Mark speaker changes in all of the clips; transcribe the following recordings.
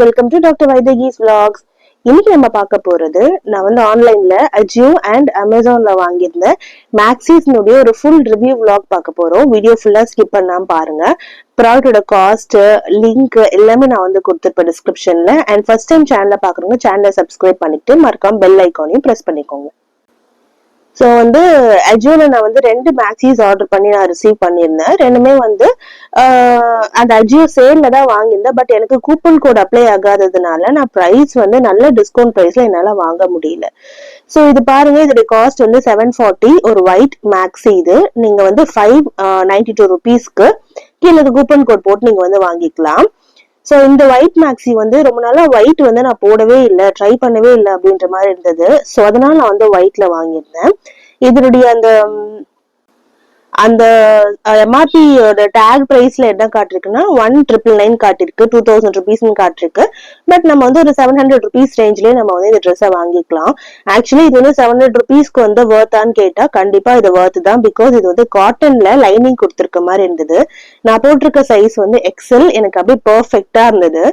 Speaker 1: Welcome to doctor Vaidehi's vlogs. இன்னைக்கு நம்ம பார்க்க போறது நான் வந்து ஆன்லைன்ல அஜியோ அண்ட் அமேசான்ல வாங்கியிருந்த மேக்ஸிஸ்னுடைய ஒரு ஃபுல் ரிவ்யூ vlog பார்க்க போறோம். வீடியோ ஃபுல்லா ஸ்கிப் பண்ணாம பாருங்க. ப்ராடக்டோட காஸ்ட் லிங்க் எல்லாமே நான் வந்து கொடுத்துருப்பேன் டிஸ்கிரிப்ஷன்ல. அண்ட் ஃபர்ஸ்ட் டைம் சேனலை பாக்குறவங்க சேனலை சப்ஸ்கிரைப் பண்ணிட்டு மறக்காம பெல் ஐக்கானையும் பிரஸ் பண்ணிக்கோங்க. ஸோ வந்து அஜியோல நான் வந்து 2 மேக்ஸிஸ் ஆர்டர் பண்ணி நான் ரிசீவ் பண்ணியிருந்தேன். ரெண்டுமே வந்து அந்த அஜியோ சேல்ல தான் வாங்கியிருந்தேன். பட் எனக்கு கூப்பன் கோட் அப்ளை ஆகாததுனால நான் ப்ரைஸ் வந்து நல்ல டிஸ்கவுண்ட் ப்ரைஸ்ல என்னால வாங்க முடியல. ஸோ இது பாருங்க, இதோட காஸ்ட் வந்து 740 ஒரு ஒயிட் மேக்ஸி. இது நீங்க வந்து 592 ருபீஸ்க்கு கீழே கூப்பன் கோட் போட்டு நீங்க வந்து வாங்கிக்கலாம். ஸோ இந்த ஒயிட் மேக்ஸி வந்து ரொம்ப நாளா ஒயிட் வந்து நான் போடவே இல்லை, ட்ரை பண்ணவே இல்லை அப்படின்ற மாதிரி இருந்தது. ஸோ அதனால நான் வந்து ஒயிட்ல வாங்கியிருந்தேன். இதனுடைய அந்த எம்ஆர்பியோட டேக் பிரைஸ்ல என்ன காட்டிருக்குன்னா 1999 காட்டிருக்கு, 2000 ருபீஸ்ன்னு காட்டிருக்கு. பட் நம்ம வந்து ஒரு 700 ருபீஸ் ரேஞ்ச்லயே நம்ம வந்து இந்த ட்ரெஸ்ஸை வாங்கிக்கலாம். ஆக்சுவலி இது வந்து 700 ருபீஸ்க்கு வந்து வர்த்தான்னு கேட்டா கண்டிப்பா இது வர்த் தான். பிகாஸ் இது வந்து காட்டன்ல லைனிங் கொடுத்துருக்க மாதிரி இருந்தது. நான் போட்டிருக்க சைஸ் வந்து எக்ஸல், எனக்கு அப்படியே பெர்ஃபெக்டா இருந்தது.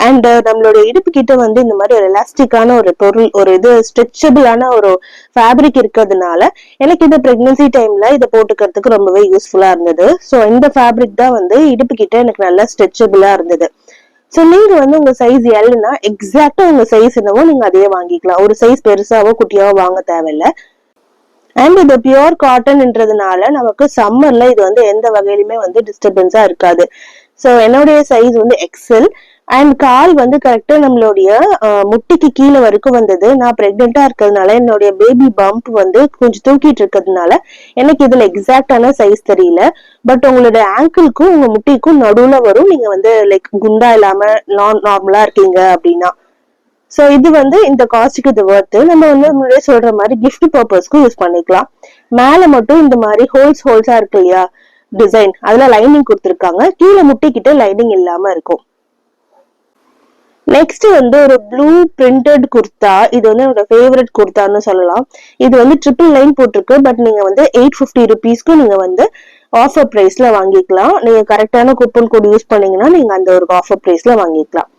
Speaker 1: அண்ட் நம்மளோட இடுப்பு கிட்ட வந்து இந்த மாதிரி ஒரு எலாஸ்டிக்கான ஒரு பொருள், ஒரு இது ஸ்ட்ரெச்சபிளான ஒரு ஃபேப்ரிக் இருக்கிறதுனால எனக்கு இந்த பிரெக்னன்சி டைம்ல இதை போட்டுக்கிறதுக்கு ரொம்பவே யூஸ்ஃபுல்லா இருந்தது. சோ இந்த ஃபேப்ரிக் தான் வந்து இடுப்பு கிட்ட எனக்கு நல்லா ஸ்ட்ரெச்சபிளா இருந்தது. சோ நீங்க வந்து உங்க சைஸ் எல்னா எக்ஸாக்டா உங்க சைஸ் என்னவோ நீங்க அதையே வாங்கிக்கலாம். ஒரு சைஸ் பெருசாவோ குட்டியாவோ வாங்க தேவையில்லை. அண்ட் இது பியூர் காட்டன்ன்றதுனால நமக்கு சம்மர்ல இது வந்து எந்த வகையிலுமே வந்து டிஸ்டர்பன்ஸா இருக்காது. சோ என்னுடைய சைஸ் வந்து எக்ஸல். அண்ட் கால் வந்து கரெக்டா நம்மளுடைய முட்டிக்கு கீழே வரைக்கும் வந்தது. நான் பிரெக்னெண்டா இருக்கிறதுனால என்னுடைய பேபி பம்ப் வந்து கொஞ்சம் தூக்கிட்டு இருக்கிறதுனால எனக்கு இதுல எக்ஸாக்டான சைஸ் தெரியல. பட் உங்களோட ஆங்கிள்க்கும் உங்க முட்டிக்கும் நடுவுல வரும், நீங்க வந்து லைக் குண்டா இல்லாம நார்மலா இருக்கீங்க அப்படின்னா. சோ இது வந்து இந்த காஸ்டுக்கு இது வர்த்து. நம்ம வந்து முன்னாடியே சொல்ற மாதிரி கிஃப்ட் பர்பஸ்க்கும் யூஸ் பண்ணிக்கலாம். மேல மட்டும் இந்த மாதிரி ஹோல்ஸா இருக்கு இல்லையா டிசைன், அதுல லைனிங் கொடுத்துருக்காங்க. கீழே முட்டிக்கிட்ட லைனிங் இல்லாம இருக்கும். நெக்ஸ்ட் வந்து ஒரு ப்ளூ பிரிண்டட் குர்தா. இது வந்து என்னோட ஃபேவரட் குர்தான்னு சொல்லலாம். இது வந்து 999 போட்டிருக்கு. பட் நீங்க வந்து 850 ருபீஸ்க்கு நீங்க வந்து ஆஃபர் பிரைஸ்ல வாங்கிக்கலாம். நீங்க கரெக்டான கூப்பன் கோட் யூஸ் பண்ணீங்கன்னா நீங்க அந்த ஒரு ஆஃபர் பிரைஸ்ல வாங்கிக்கலாம்.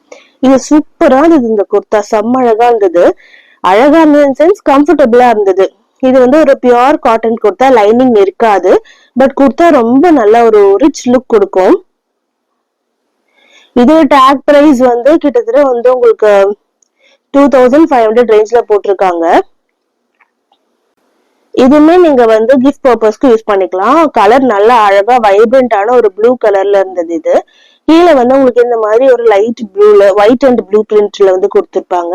Speaker 1: இது சூப்பரா இருந்தது. இந்த குர்தா செம்ம அழகா இருந்தது. அழகா இருந்தது சென்ஸ் கம்ஃபர்டபுளா இருந்தது. இது வந்து ஒரு பியூர் காட்டன் குர்தா, லைனிங் இருக்காது. பட் குர்தா ரொம்ப நல்ல ஒரு ரிச் லுக் கொடுக்கும். இது டேக் பிரைஸ் வந்து கிட்டத்தட்ட வந்து உங்களுக்கு 2500 ரேஞ்ச்ல போட்டிருக்காங்க. இதுவுமே நீங்க வந்து கிஃப்ட் பர்பஸ்க்கு யூஸ் பண்ணிக்கலாம். கலர் நல்லா அழகா வைப்ரண்டான ஒரு ப்ளூ கலர்ல இருந்தது. இது கீழே வந்து உங்களுக்கு இந்த மாதிரி ஒரு லைட் ப்ளூல ஒயிட் அண்ட் ப்ளூ பிரிண்ட்ல வந்து கொடுத்துருப்பாங்க.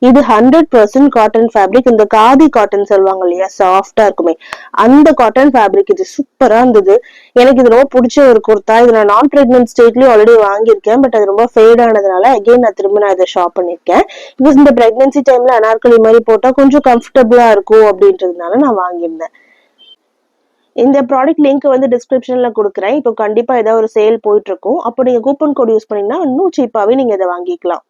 Speaker 1: இது 100% காட்டன் ஃபேப்ரிக். இந்த காதி காட்டன் சொல்லுவாங்க இல்லையா, சாஃப்டா இருக்குமே, அந்த காட்டன் ஃபேப்ரிக். இது சூப்பரா இருந்தது. எனக்கு இது ரொம்ப பிடிச்ச ஒரு குர்தா. இது நான் நான் பிரெக்னன்ட் ஸ்டேட்லயும் ஆல்ரெடி வாங்கியிருக்கேன். பட் அது ரொம்ப ஃபேட் ஆனதுனால அகைன் நான் திரும்ப நான் இதை ஷாப் பண்ணிருக்கேன். பிகாஸ் இந்த பிரெக்னன்சி டைம்ல அனார்கலி மாதிரி போட்டா கொஞ்சம் கம்ஃபர்டபுளா இருக்கும் அப்படின்றதுனால நான் வாங்கியிருந்தேன். இந்த ப்ராடக்ட் லிங்க் வந்து டிஸ்கிரிப்ஷன்ல கொடுக்குறேன். இப்போ கண்டிப்பா ஏதாவது ஒரு சேல் போயிட்டு இருக்கும். அப்போ நீங்க கூப்பன் கோட் யூஸ் பண்ணீங்கன்னா இன்னும் சீப்பாவே நீங்க இதை வாங்கிக்கலாம்.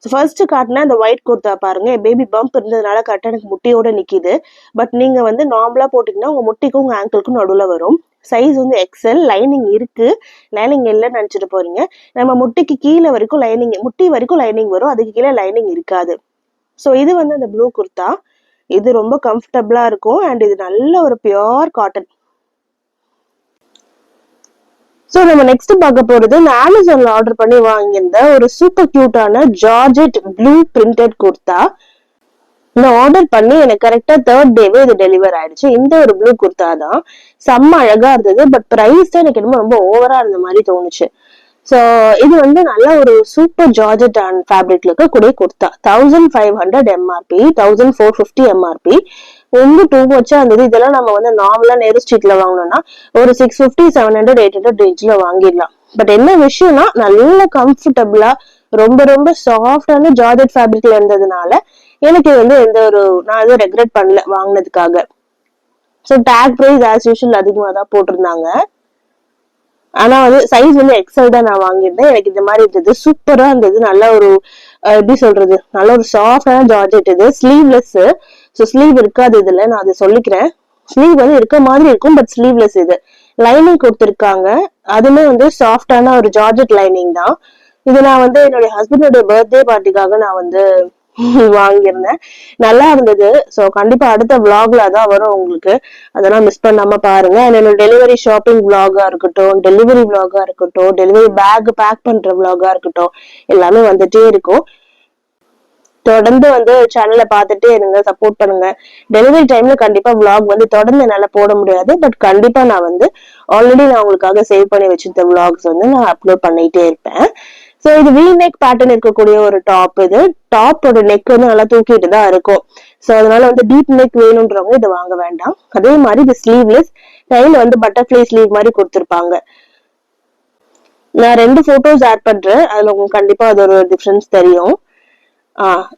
Speaker 1: ஃபர்ஸ்ட் காட்டினா இந்த ஒயிட் குர்தா பாருங்க, பேபி பம்ப் இருந்ததுனால கரெக்டா எனக்கு முட்டியோட நிக்குது. பட் நீங்க வந்து நார்மலா போட்டீங்கன்னா உங்க முட்டிக்கும் உங்க ஆங்கிள்க்கும் நடுவுல வரும். சைஸ் வந்து எக்ஸல். லைனிங் இருக்கு, லைனிங் இல்லைன்னு நினைச்சிட்டு போறீங்க. நம்ம முட்டிக்கு கீழே வரைக்கும் லைனிங், முட்டி வரைக்கும் லைனிங் வரும், அதுக்கு கீழே லைனிங் இருக்காது. ஸோ இது வந்து அந்த ப்ளூ குர்தா. இது ரொம்ப கம்ஃபர்டபுளா இருக்கும். அண்ட் இது நல்ல ஒரு பியூர் காட்டன். சோ நம்ம நெக்ஸ்ட் பார்க்க போறது நான் அமேசான்ல ஆர்டர் பண்ணி வாங்கியிருந்த ஒரு சூப்பர் கியூட்டான ஜார்ஜெட் ப்ளூ பிரிண்டட் குர்தா. நான் ஆர்டர் பண்ணி எனக்கு கரெக்டா 3rd டேவே இது டெலிவர் ஆயிடுச்சு. இந்த ஒரு ப்ளூ குர்தா தான் செம்ம அழகா இருந்தது. பட் பிரைஸ் தான் எனக்கு ரொம்ப ஓவரா இருந்த மாதிரி தோணுச்சு. சோ இது வந்து நல்ல ஒரு சூப்பர் ஜார்ஜெட் அண்ட் ஃபேப்ரிக்ல இருக்கக்கூடிய குர்தா. 1500 MRP, 1450 MRP. ரொம்ப டூ மச்சா இருந்தது. இதெல்லாம் நம்ம வந்து நார்மலா நேரு ஸ்ட்ரீட்ல வாங்கணும்னா ஒரு 650, 700, 800 ரேஞ்ச்ல வாங்கிடலாம். பட் என்ன விஷயம்னா நல்ல கம்ஃபர்டபுளா ரொம்ப ரொம்ப சாஃப்டான ஜார்ஜெட் ஃபேப்ரிக்ல இருந்ததுனால எனக்கு வந்து எந்த ஒரு நான் எதுவும் ரெக்ரெட் பண்ணல வாங்கினதுக்காக. So tag price as usual அதிகமாக தான் போட்டிருந்தாங்க. ஆனா வந்து சைஸ் வந்து எக்ஸல் தான் நான் வாங்கியிருந்தேன். எனக்கு இந்த மாதிரி இருந்தது, சூப்பரா இருந்தது. நல்ல ஒரு எப்படி சொல்றது, நல்ல ஒரு சாஃப்டான ஜார்ஜெட். இது ஸ்லீவ்லெஸ். ஸோ ஸ்லீவ் இருக்காது இதுல, நான் அதை சொல்லிக்கிறேன். ஸ்லீவ் வந்து இருக்க மாதிரி இருக்கும், பட் ஸ்லீவ்லெஸ். இது லைனிங் கொடுத்துருக்காங்க, அதுமே வந்து சாஃப்டான ஒரு ஜார்ஜெட் லைனிங் தான். இது நான் வந்து என்னுடைய ஹஸ்பண்டோட பர்த்டே பார்ட்டிக்காக நான் வந்து வாங்கியிருந்தேன். நல்லா இருந்தது. ஸோ கண்டிப்பா அடுத்த விளாக்ல அதான் வரும் உங்களுக்கு. அதெல்லாம் மிஸ் பண்ணாம பாருங்க. என்னோட டெலிவரி ஷாப்பிங் விளாகா இருக்கட்டும், டெலிவரி விளாகா இருக்கட்டும், டெலிவரி பேக் பேக் பண்ற விளாகா இருக்கட்டும், எல்லாமே வந்துட்டே இருக்கும். தொடர்ந்து வந்து சேனலை பார்த்துட்டே இருங்க, சப்போர்ட் பண்ணுங்க. டெலிவரி டைம்ல கண்டிப்பா விளாக் வந்து தொடர்ந்து என்னால போட முடியாது. பட் கண்டிப்பா நான் வந்து ஆல்ரெடி நான் உங்களுக்காக சேவ் பண்ணி வச்சிருந்த விளாக்ஸ் வந்து நான் அப்லோட் பண்ணிட்டே இருப்பேன். சோ இது வி நெக் பேட்டர்ன் இருக்கக்கூடிய ஒரு டாப். இது டாப்போட நெக் வந்து நல்லா தூக்கிட்டு தான் இருக்கும். சோ அதனால வந்து டீப் நெக் வேணும்ன்றவங்க இதை வாங்க வேண்டாம். அதே மாதிரி இது ஸ்லீவ்லெஸ், கையில வந்து பட்டர்ஃபிளை ஸ்லீவ் மாதிரி கொடுத்திருப்பாங்க. நான் 2 போட்டோஸ் ஆட் பண்றேன். அதுல உங்களுக்கு கண்டிப்பா அது ஒரு டிஃபரன்ஸ் தெரியும்.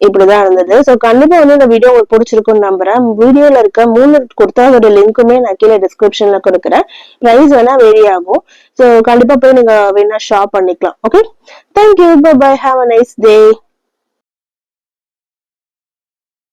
Speaker 1: இப்படிதான் இருந்தது. சோ கண்டிப்பா வந்து இந்த வீடியோ உங்களுக்கு பிடிச்சிருக்கும்னு நம்புறேன். வீடியோல இருக்க 3 கொடுத்தா ஒரு லிங்க்குமே நான் கீழே டிஸ்கிரிப்ஷன்ல கொடுக்குறேன். பிரைஸ் வேணா வேரி ஆகும். சோ கண்டிப்பா போய் நீங்க வேணா ஷாப் பண்ணிக்கலாம். Okay, thank you, bye bye, have a nice day.